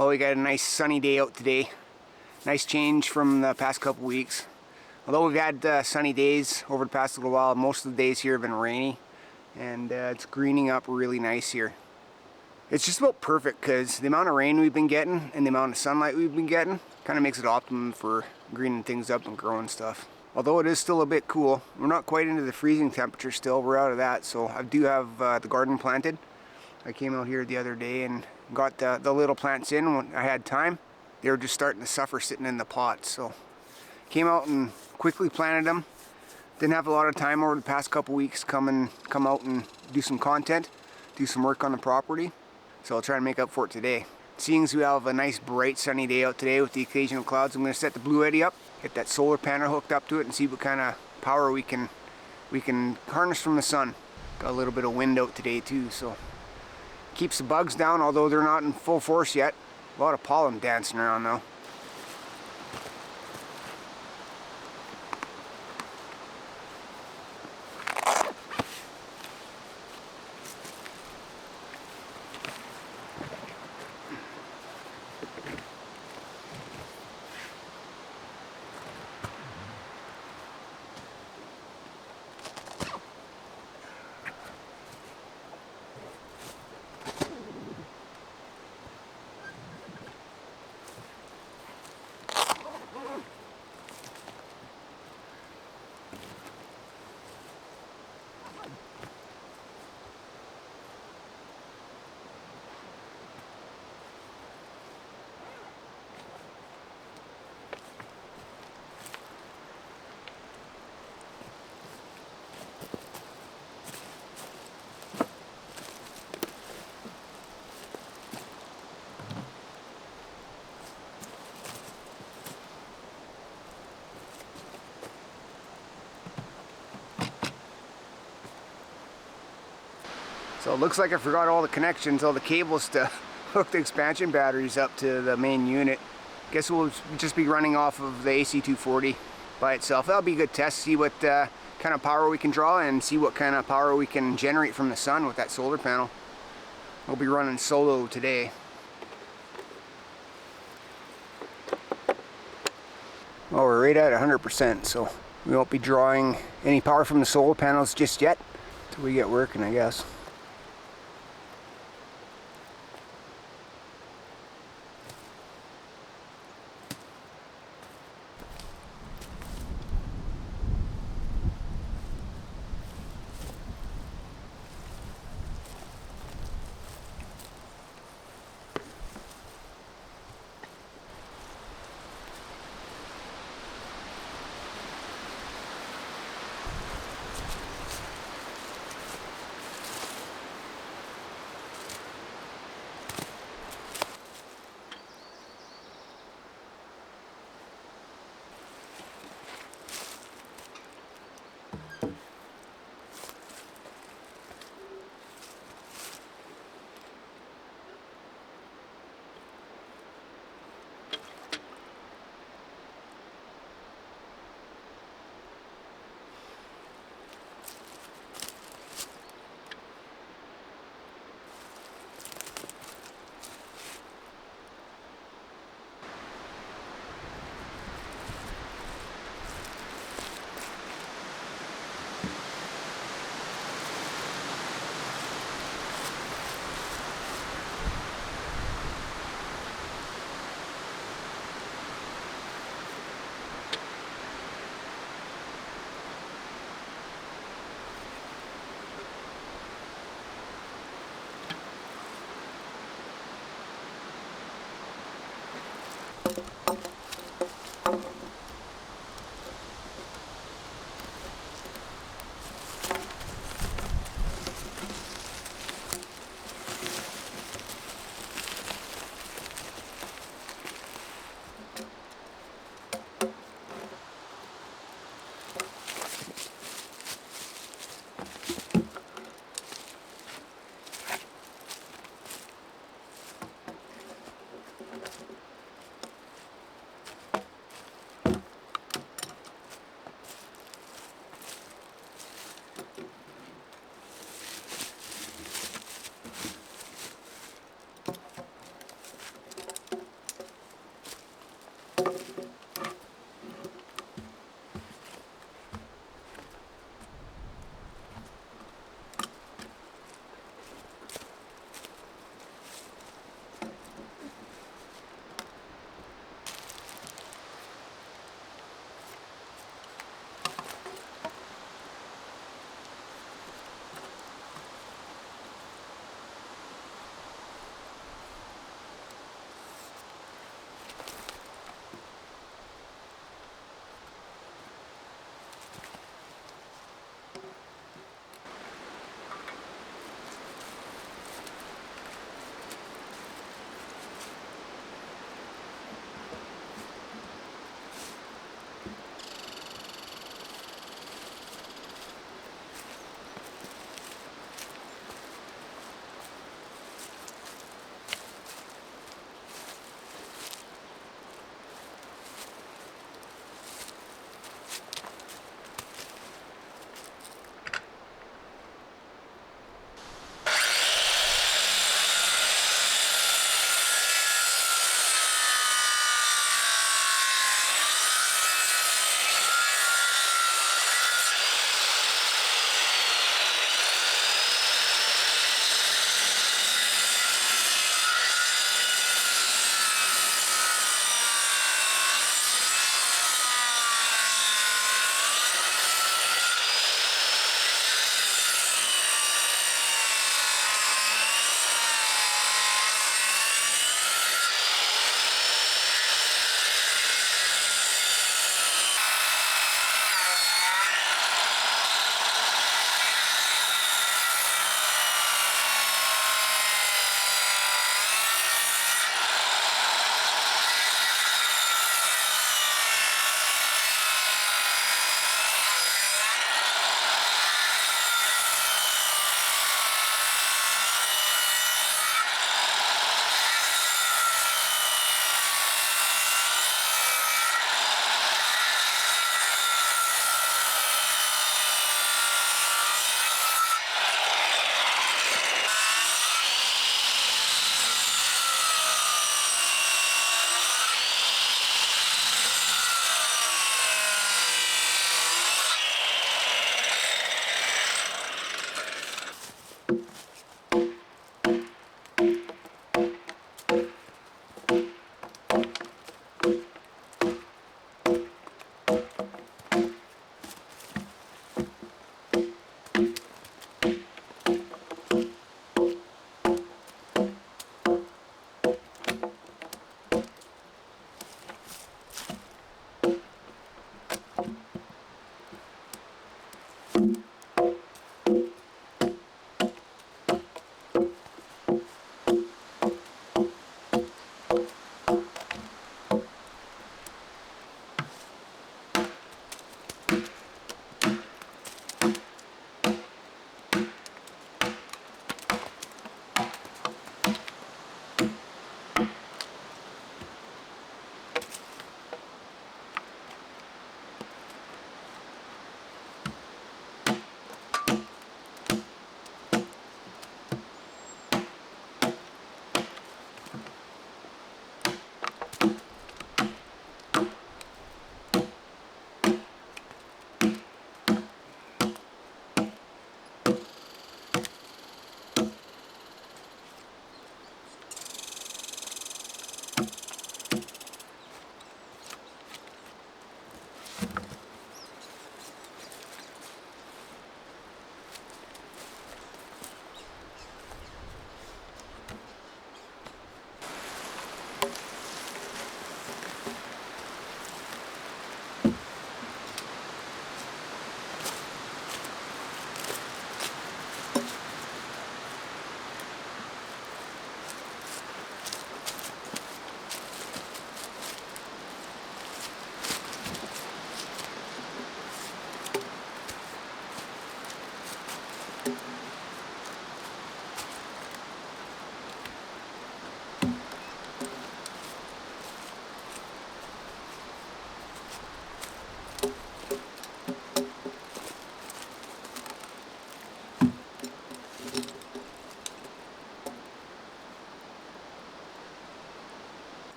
Well, we got a nice sunny day out today. Nice change from the past couple weeks. Although we've had sunny days over the past little while, most of the days here have been rainy, and it's greening up really nice here. It's just about perfect because the amount of rain we've been getting and the amount of sunlight we've been getting kind of makes it optimum for greening things up and growing stuff. Although it is still a bit cool, we're not quite into the freezing temperature still, we're out of that, so I do have the garden planted. I came out here the other day and got the little plants in when I had time. They were just starting to suffer sitting in the pots, so came out and quickly planted them. Didn't have a lot of time over the past couple weeks come out and do some content, do some work on the property, so I'll try to make up for it today. Seeing as we have a nice bright sunny day out today with the occasional clouds, I'm going to set the bluetti up, get that solar panel hooked up to it, and see what kind of power we can harness from the sun. Got a little bit of wind out today too, so keeps the bugs down, although they're not in full force yet. A lot of pollen dancing around though. So it looks like I forgot all the connections, all the cables to hook the expansion batteries up to the main unit. Guess we'll just be running off of the AC240 by itself. That'll be a good test, see what kind of power we can draw and see what kind of power we can generate from the sun with that solar panel. We'll be running solo today. Well, we're right at 100%, so we won't be drawing any power from the solar panels just yet until we get working, I guess.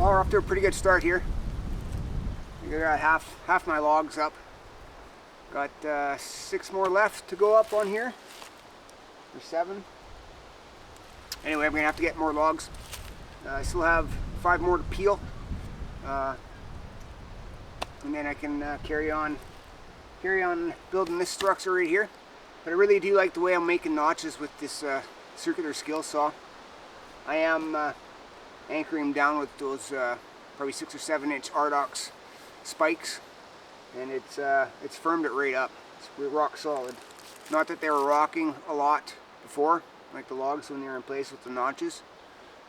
Well, we're off to a pretty good start here. I got half my logs up. Got 6 more left to go up on here, or 7. Anyway, I'm gonna have to get more logs. I still have 5 more to peel, and then I can carry on building this structure right here. But I really do like the way I'm making notches with this circular skill saw. I am anchoring them down with those probably 6 or 7 inch Ardox spikes, and it's firmed it right up. It's rock solid. Not that they were rocking a lot before, like the logs when they're in place with the notches,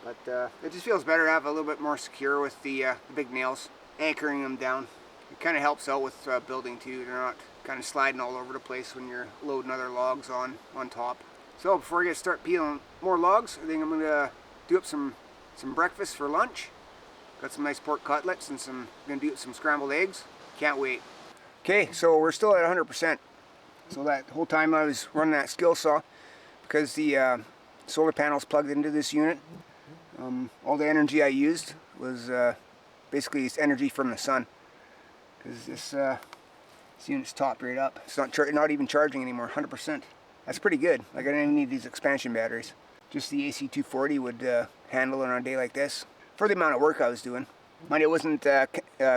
but it just feels better to have a little bit more secure with the big nails, anchoring them down. It kind of helps out with building too. They're not kind of sliding all over the place when you're loading other logs on top. So before I start peeling more logs, I think I'm gonna do up some breakfast for lunch. Got some nice pork cutlets and I'm gonna do some scrambled eggs. Can't wait. Okay, so we're still at 100%. So that whole time I was running that skill saw, because the solar panels plugged into this unit, all the energy I used was basically it's energy from the sun, because this unit's topped right up. It's not even charging anymore, 100%. That's pretty good. Like, I didn't even need these expansion batteries. Just the AC240 would handle it on a day like this for the amount of work I was doing. Mind it wasn't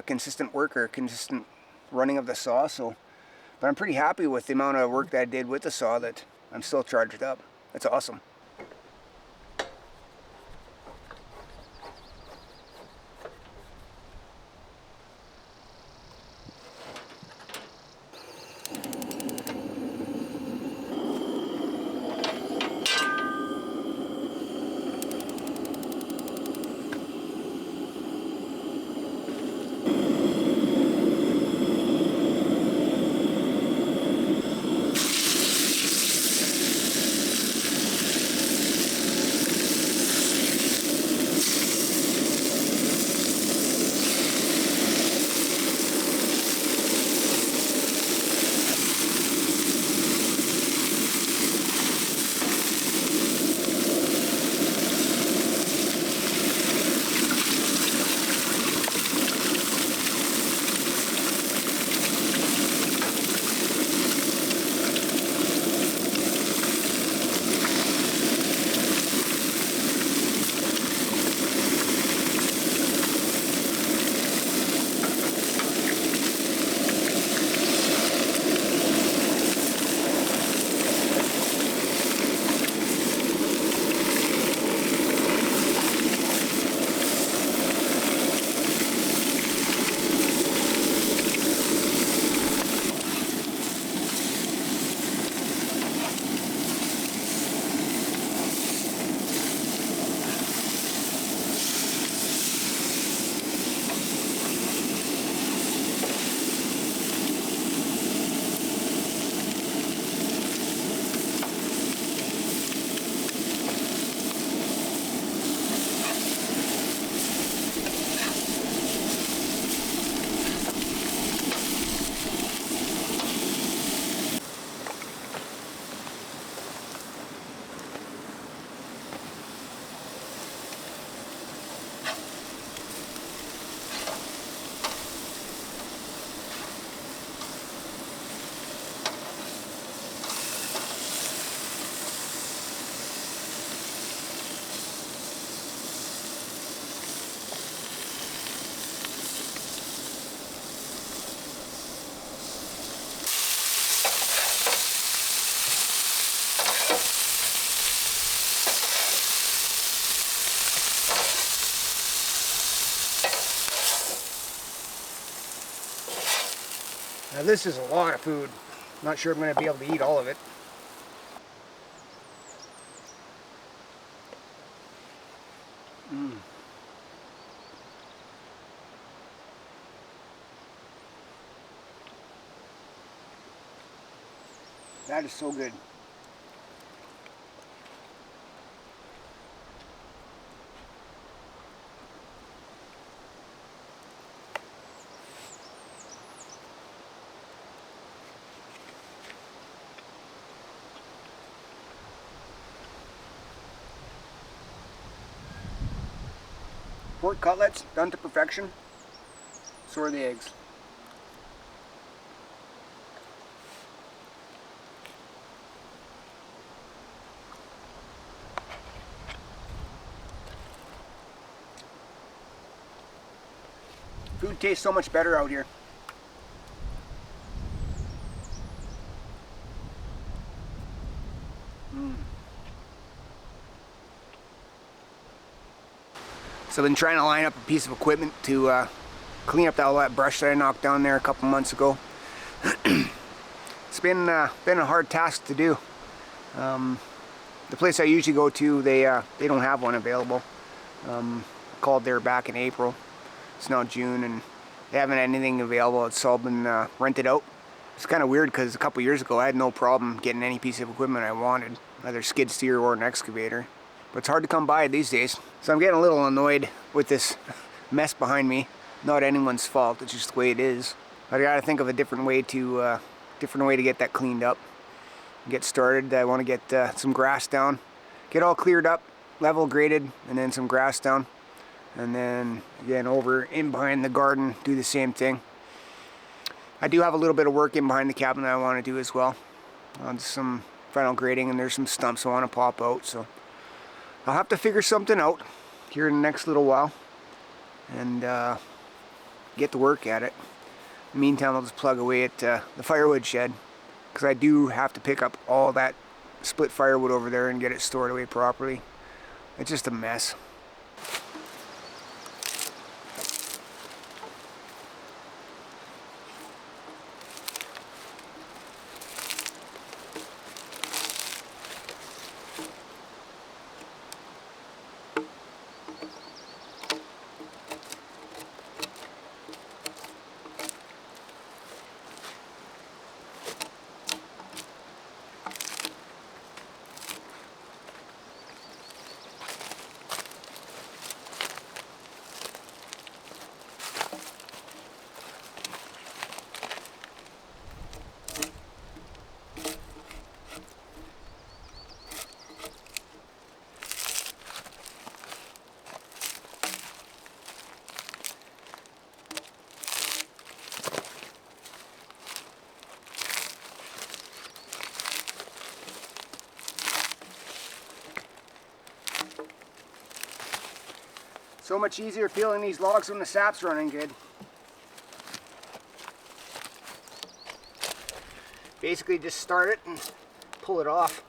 consistent work or consistent running of the saw, but I'm pretty happy with the amount of work that I did with the saw that I'm still charged up. That's awesome. Now this is a lot of food. Not sure I'm going to be able to eat all of it. That is so good. Pork cutlets, done to perfection. So are the eggs. Food tastes so much better out here. So I've been trying to line up a piece of equipment to clean up all that brush that I knocked down there a couple months ago. It's been a hard task to do. The place I usually go to, they don't have one available. I called there back in April. It's now June and they haven't had anything available. It's all been rented out. It's kind of weird because a couple years ago I had no problem getting any piece of equipment I wanted, either skid steer or an excavator. But it's hard to come by these days. So I'm getting a little annoyed with this mess behind me. Not anyone's fault, it's just the way it is. I gotta think of a different way to get that cleaned up. Get started. I want to get some grass down. Get all cleared up, level graded, and then some grass down. And then again over in behind the garden, do the same thing. I do have a little bit of work in behind the cabin that I want to do as well. On some final grading, and there's some stumps I want to pop out, so I'll have to figure something out here in the next little while and get to work at it. In the meantime, I'll just plug away at the firewood shed because I do have to pick up all that split firewood over there and get it stored away properly. It's just a mess. So much easier peeling these logs when the sap's running good. Basically just start it and pull it off.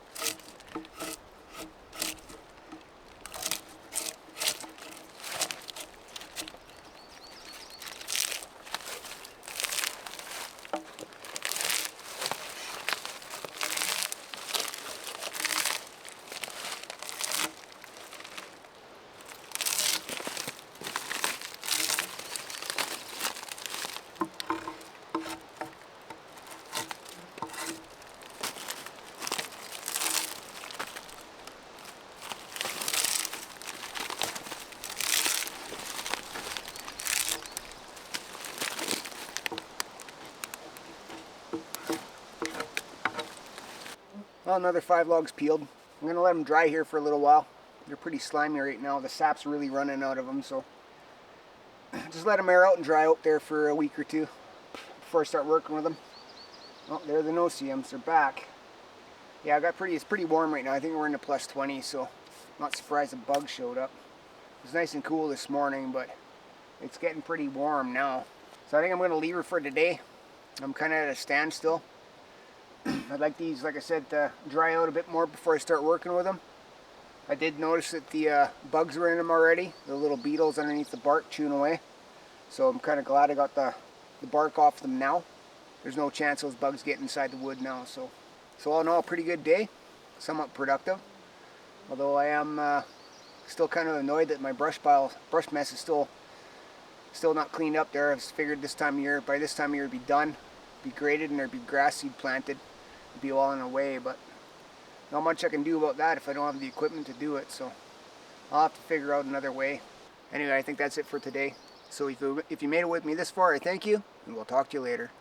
Well, another 5 logs peeled. I'm going to let them dry here for a little while. They're pretty slimy right now. The sap's really running out of them, so just let them air out and dry out there for a week or two before I start working with them. Oh, there are the no-see-ums. They're back. Yeah, it's pretty warm right now. I think we're in the plus 20, so not surprised a bug showed up. It was nice and cool this morning, but it's getting pretty warm now. So I think I'm going to leave her for today. I'm kind of at a standstill. I'd like these, like I said, to dry out a bit more before I start working with them. I did notice that the bugs were in them already, the little beetles underneath the bark chewing away. So I'm kind of glad I got the bark off them now. there's no chance those bugs get inside the wood now. So all in all, pretty good day, somewhat productive. Although I am still kind of annoyed that my brush mess is still not cleaned up there. I figured by this time of year it'd be done, be graded, and there'd be grass seed planted. It'd be all in a way, but not much I can do about that if I don't have the equipment to do it. So I'll have to figure out another way. Anyway, I think that's it for today. So if you made it with me this far, I thank you, and we'll talk to you later.